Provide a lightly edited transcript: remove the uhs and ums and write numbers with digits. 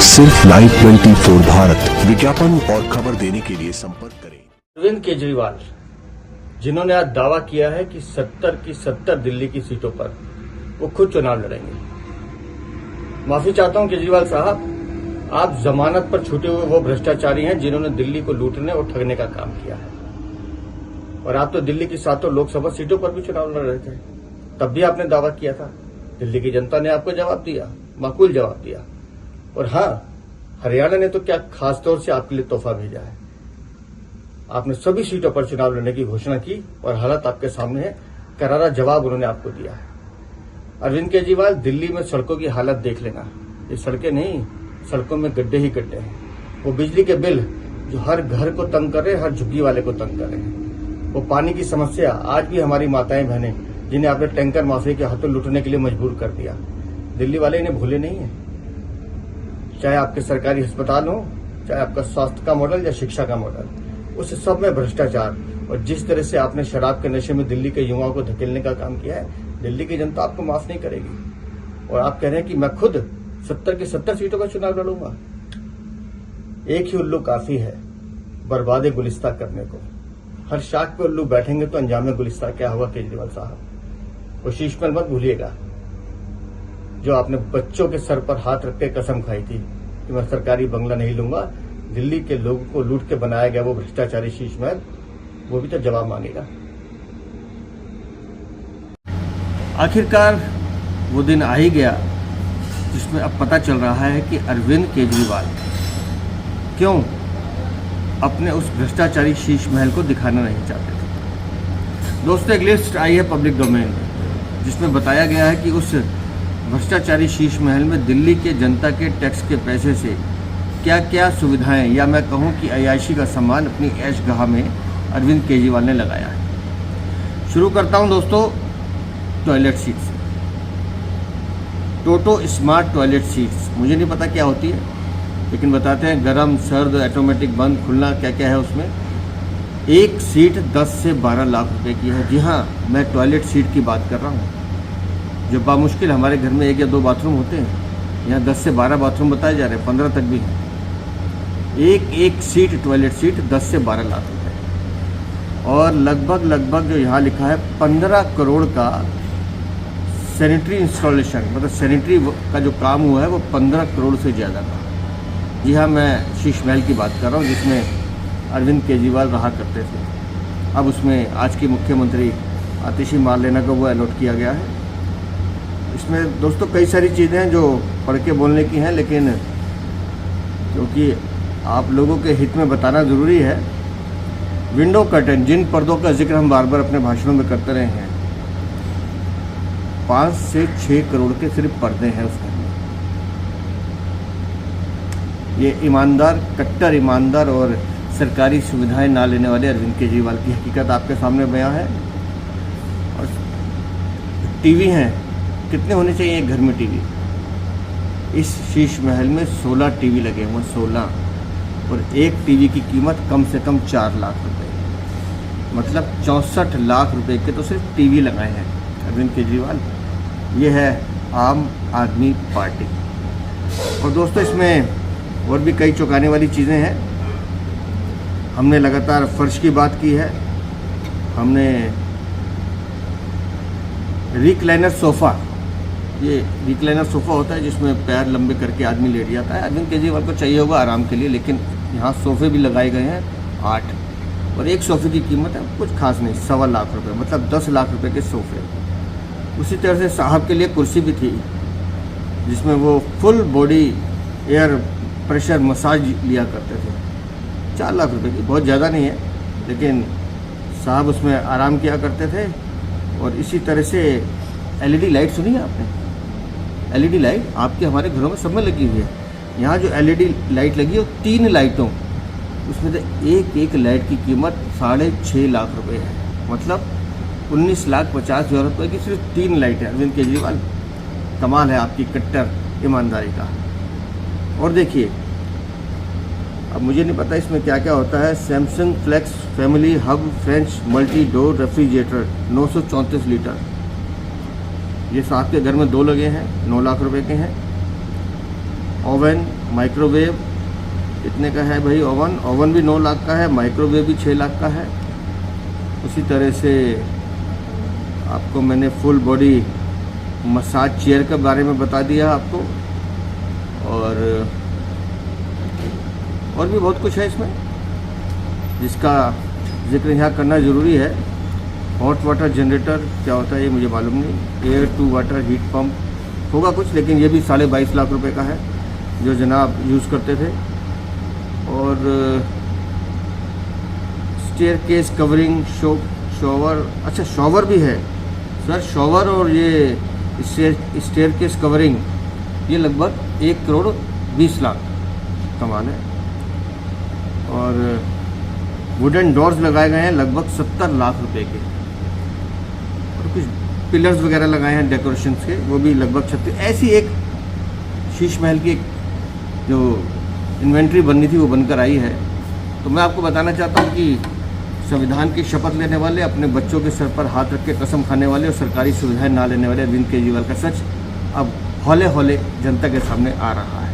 सिर्फ लाइव 24 भारत विज्ञापन और खबर देने के लिए संपर्क करें। अरविंद केजरीवाल जिन्होंने आज दावा किया है कि 70 की 70 दिल्ली की सीटों पर वो खुद चुनाव लड़ेंगे। माफी चाहता हूं केजरीवाल साहब, आप जमानत पर छूटे हुए वो भ्रष्टाचारी हैं जिन्होंने दिल्ली को लूटने और ठगने का काम किया है। और आप तो दिल्ली की 7 लोकसभा सीटों पर भी चुनाव लड़ रहे थे, तब भी आपने दावा किया था। दिल्ली की जनता ने आपको जवाब दिया, माकूल जवाब दिया। और हाँ, हरियाणा ने तो क्या खास तौर से आपके लिए तोहफा भेजा है। आपने सभी सीटों पर चुनाव लड़ने की घोषणा की और हालत आपके सामने है। करारा जवाब उन्होंने आपको दिया है। अरविंद केजरीवाल, दिल्ली में सड़कों की हालत देख लेना। ये सड़कें नहीं, सड़कों में गड्ढे ही गड्ढे हैं। वो बिजली के बिल जो हर घर को तंग कर रहे हैं, हर झुग्गी वाले को तंग कर रहे हैं। वो पानी की समस्या, आज भी हमारी माताएं बहनें जिन्हें आपने टैंकर माफिया के हाथों लूटने के लिए मजबूर कर दिया, दिल्ली वाले इन्हें भूले नहीं है। चाहे आपके सरकारी अस्पताल हो, चाहे आपका स्वास्थ्य का मॉडल या शिक्षा का मॉडल, उस सब में भ्रष्टाचार। और जिस तरह से आपने शराब के नशे में दिल्ली के युवाओं को धकेलने का काम किया है, दिल्ली की जनता आपको माफ नहीं करेगी। और आप कह रहे हैं कि मैं खुद 70 की 70 सीटों का चुनाव लड़ूंगा। एक ही उल्लू काफी है बर्बाद गुलिस्ता करने को। हर शाख पे उल्लू बैठेंगे तो अंजाम गुलिस्ता क्या होगा केजरीवाल साहब, वो शीशमहल मत भूलिएगा जो आपने बच्चों के सर पर हाथ रख के कसम खाई थी कि मैं सरकारी बंगला नहीं लूंगा। दिल्ली के लोगों को लूट के बनाया गया वो भ्रष्टाचारी शीशमहल, वो भी तो जवाब मांगेगा। आखिरकार वो दिन आ ही गया जिसमें अब पता चल रहा है कि अरविंद केजरीवाल क्यों अपने उस भ्रष्टाचारी शीशमहल को दिखाना नहीं चाहते थे। दोस्तों, एक लिस्ट आई है पब्लिक डोमेन में जिसमें बताया गया है कि उस भ्रष्टाचारी शीशमहल में दिल्ली के जनता के टैक्स के पैसे से क्या क्या सुविधाएं, या मैं कहूं कि अय्याशी का सामान अपनी ऐशगाह में अरविंद केजरीवाल ने लगाया है। शुरू करता हूं दोस्तों टॉयलेट सीट से। टोटो स्मार्ट टॉयलेट सीट्स, मुझे नहीं पता क्या होती है, लेकिन बताते हैं गर्म सर्द ऑटोमेटिक बंद खुलना क्या क्या है उसमें। एक सीट 10 से 12 लाख रुपए की है। जी हाँ, मैं टॉयलेट सीट की बात कर रहा हूँ। जो बामुश्किल हमारे घर में 1 या 2 बाथरूम होते हैं, यहाँ 10 से 12 बाथरूम बताए जा रहे हैं, 15 तक भी हैं। एक सीट टॉयलेट सीट 10 से 12 लाख रुपए। और लगभग जो यहाँ लिखा है 15 करोड़ का सैनिटरी इंस्टॉलेशन, मतलब सैनिटरी का जो काम हुआ है वो 15 करोड़ से ज़्यादा का। जी हाँ, मैं शीशमहल की बात कर रहा हूँ जिसमें अरविंद केजरीवाल रहा करते थे। अब उसमें आज के मुख्यमंत्री आतिशी मार्लेना को वो अलॉट किया गया है। इसमें दोस्तों कई सारी चीज़ें हैं जो पढ़ के बोलने की हैं, लेकिन क्योंकि आप लोगों के हित में बताना ज़रूरी है। विंडो कर्टन, जिन पर्दों का जिक्र हम बार बार अपने भाषणों में करते रहे हैं, 5 से 6 करोड़ के सिर्फ पर्दे हैं उसमें। ये ईमानदार, कट्टर ईमानदार और सरकारी सुविधाएं ना लेने वाले अरविंद केजरीवाल की हकीकत आपके सामने बयां है। और टीवी हैं, कितने होने चाहिए एक घर में टीवी? इस शीशमहल में 16 टीवी लगे हुए, 16। और एक टीवी की कीमत कम से कम 4 लाख रुपए, मतलब 64 लाख रुपए के तो सिर्फ टीवी लगाए हैं अरविंद केजरीवाल। ये है आम आदमी पार्टी। और दोस्तों, इसमें और भी कई चौंकाने वाली चीज़ें हैं। हमने लगातार फर्श की बात की है, हमने रिक्लाइनर सोफ़ा, ये रिक्लाइनर सोफ़ा होता है जिसमें पैर लंबे करके आदमी लेट जाता है। अरविंद केजरीवाल को चाहिए होगा आराम के लिए, लेकिन यहाँ सोफ़े भी लगाए गए हैं 8। और एक सोफ़े की कीमत है कुछ खास नहीं, 1.25 लाख रुपये, मतलब 10 लाख रुपए के सोफ़े। उसी तरह से साहब के लिए कुर्सी भी थी जिसमें वो full body air pressure massage लिया करते थे, 4 लाख रुपए की। बहुत ज़्यादा नहीं है, लेकिन साहब उसमें आराम किया करते थे। और इसी तरह से LED लाइट सुनी है आपने? LED लाइट आपके हमारे घरों में सब में लगी हुई है। यहाँ जो LED लाइट लगी है 3 लाइटों, उसमें से एक लाइट की कीमत 6.5 लाख रुपए है, मतलब 19,50,000 रुपये की सिर्फ 3 लाइटें। अरविंद केजरीवाल, कमाल है आपकी कट्टर ईमानदारी का। और देखिए, अब मुझे नहीं पता इसमें क्या क्या होता है। Samsung flex family hub French multi door refrigerator 934 litre, ये साहब के घर में 2 लगे हैं, 9 लाख रुपए के हैं। ओवन माइक्रोवेव इतने का है भाई। ओवन भी 9 लाख का है, माइक्रोवेव भी 6 लाख का है। उसी तरह से आपको मैंने फुल बॉडी मसाज चेयर के बारे में बता दिया आपको, और भी बहुत कुछ है इसमें जिसका जिक्र यहाँ करना ज़रूरी है। हॉट वाटर जनरेटर क्या होता है ये मुझे मालूम नहीं। Air to water heat pump होगा कुछ, लेकिन ये भी 22.5 लाख रुपए का है जो जनाब यूज़ करते थे। और स्टेयर केस कवरिंग, शॉवर, अच्छा शॉवर भी है सर। शॉवर और ये स्टेयर केस कवरिंग ये लगभग 1,20,00,000 का माल है। और वुडन डोर्स लगाए गए हैं लगभग 70 लाख रुपए के, और कुछ पिलर्स वगैरह लगाए हैं डेकोरेशन के, वो भी लगभग 36। ऐसी एक शीश महल की जो इन्वेंट्री बननी थी वो बनकर आई है। तो मैं आपको बताना चाहता हूँ कि संविधान की शपथ लेने वाले, अपने बच्चों के सर पर हाथ रख के कसम खाने वाले और सरकारी सुविधाएं ना लेने वाले अरविंद केजरीवाल का सच अब हौले हौले जनता के सामने आ रहा है।